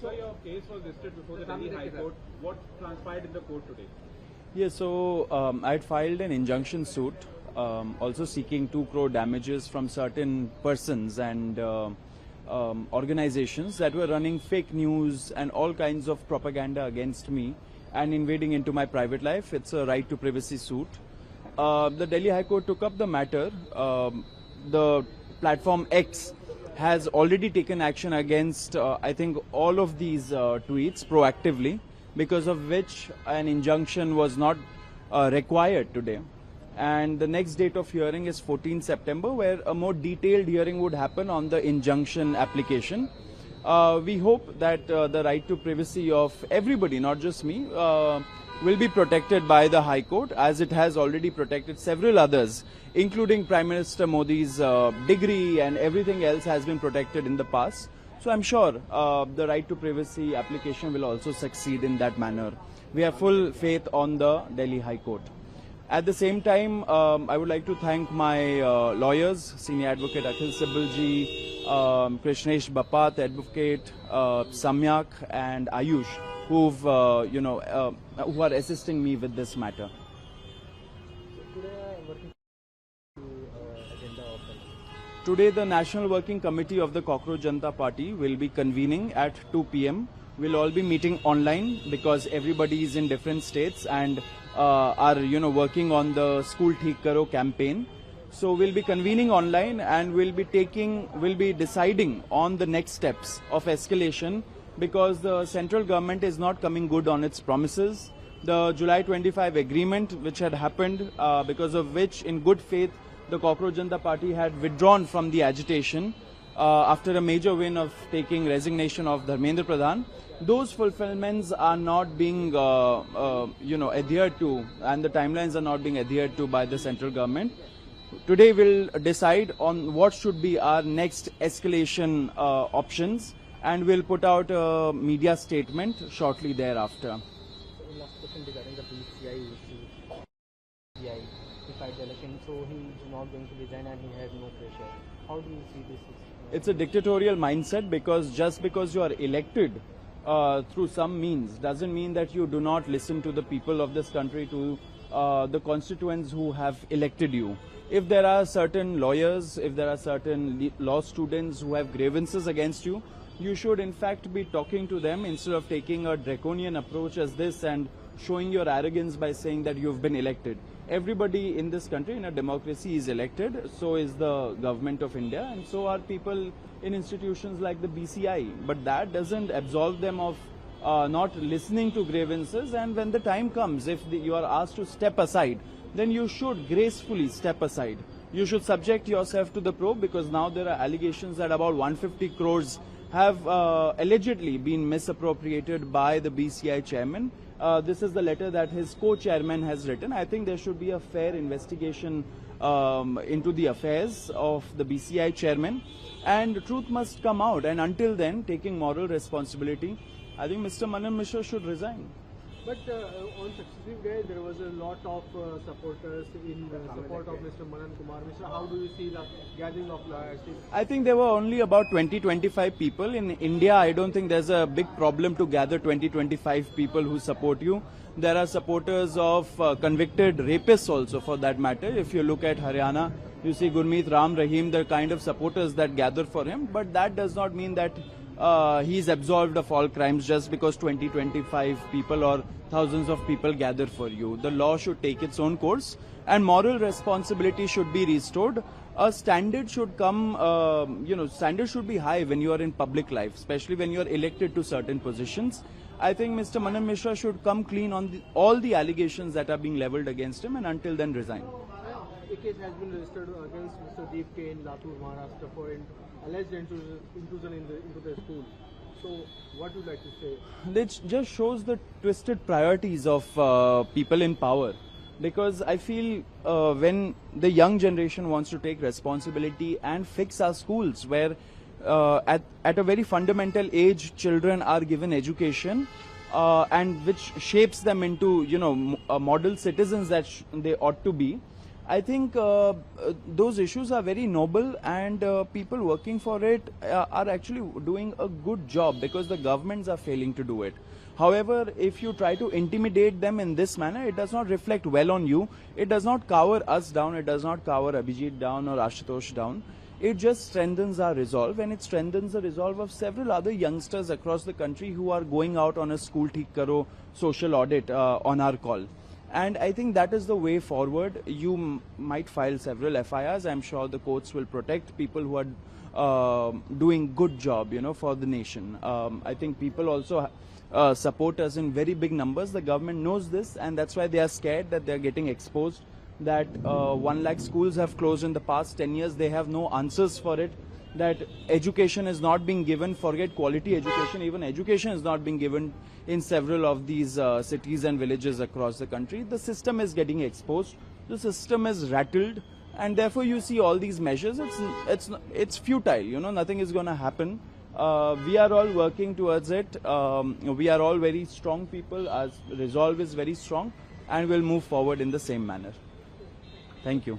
So your case was listed before the Delhi High Court. What transpired in the court today? Yes, so I had filed an injunction suit, also seeking 2 crore damages from certain persons and organizations that were running fake news and all kinds of propaganda against me and invading into my private life. It's a right to privacy suit. The Delhi High Court took up the matter. The platform X has already taken action against, I think, all of these tweets proactively, because of which an injunction was not required today. And the next date of hearing is 14 September, where a more detailed hearing would happen on the injunction application. We hope that the right to privacy of everybody, not just me, will be protected by the High Court, as it has already protected several others, including Prime Minister Modi's degree, and everything else has been protected in the past. So I'm sure the right to privacy application will also succeed in that manner. We have full faith on the Delhi High Court. At the same time, I would like to thank my lawyers, Senior Advocate Akhil Sibbalji, Krishnesh Bapat, Advocate Samyak, and Ayush, who've who are assisting me with this matter. Today, the National Working Committee of the Cockroach Janta Party will be convening at 2 p.m. We'll all be meeting online because everybody is in different states and are working on the School Theek, Karo campaign. So we'll be convening online and we'll be deciding on the next steps of escalation, because the central government is not coming good on its promises. The July 25 agreement, which had happened, because of which, in good faith, the Cockroach Janta Party had withdrawn from the agitation after a major win of taking resignation of Dharmendra Pradhan. Those fulfillments are not being adhered to, and the timelines are not being adhered to by the central government. Today we'll decide on what should be our next escalation options, and we'll put out a media statement shortly thereafter. Last question regarding the BCI issue. BCI defied the election, so he's not going to resign and he has no pressure. How do you see this? It's a dictatorial mindset, because just because you are elected through some means doesn't mean that you do not listen to the people of this country, to the constituents who have elected you. If there are certain lawyers, if there are certain law students who have grievances against you, you should in fact be talking to them instead of taking a draconian approach as this and showing your arrogance by saying that you've been elected. Everybody in this country, in a democracy, is elected. So is the government of India, and so are people in institutions like the BCI. But that doesn't absolve them of not listening to grievances. And when the time comes, if you are asked to step aside, then you should gracefully step aside. You should subject yourself to the probe, because now there are allegations that about 150 crores have allegedly been misappropriated by the BCI chairman. This is the letter that his co-chairman has written. I think there should be a fair investigation into the affairs of the BCI chairman, and the truth must come out. And until then, taking moral responsibility, I think Mr. Manan Mishra should resign. But on successive day, there was a lot of supporters in support of Mr. Manan Kumar Mishra. How do you see the gathering of loyalty? I think there were only about 20-25 people. In India, I don't think there's a big problem to gather 20-25 people who support you. There are supporters of convicted rapists also, for that matter. If you look at Haryana, you see Gurmeet Ram Rahim, the kind of supporters that gather for him. But that does not mean that he's absolved of all crimes just because 20-25 people or thousands of people gather for you. The law should take its own course, and moral responsibility should be restored. A standard should come, standard should be high when you are in public life, especially when you are elected to certain positions. I think Mr. Manan Mishra should come clean on all the allegations that are being leveled against him, and until then resign. A case has been registered against Mr. Deep K in Latur, Maharashtra for alleged intrusion into the school. So, what would you like to say? It just shows the twisted priorities of people in power. Because I feel when the young generation wants to take responsibility and fix our schools, where at a very fundamental age, children are given education, and which shapes them into, model citizens that they ought to be. I think those issues are very noble, and people working for it are actually doing a good job because the governments are failing to do it. However, if you try to intimidate them in this manner, it does not reflect well on you. It does not cover us down. It does not cover Abhijit down or Ashutosh down. It just strengthens our resolve, and it strengthens the resolve of several other youngsters across the country who are going out on a school Theek Karo social audit on our call. And I think that is the way forward. You might file several FIRs. I'm sure the courts will protect people who are doing good job, for the nation. I think people also support us in very big numbers. The government knows this, and that's why they are scared that they're getting exposed. That 1 lakh schools have closed in the past 10 years. They have no answers for it. That education is not being given. Forget quality education. Even education is not being given in several of these cities and villages across the country. The system is getting exposed. The system is rattled, and therefore you see all these measures. It's futile. Nothing is going to happen. We are all working towards it. We are all very strong people. Our resolve is very strong, and we'll move forward in the same manner. Thank you.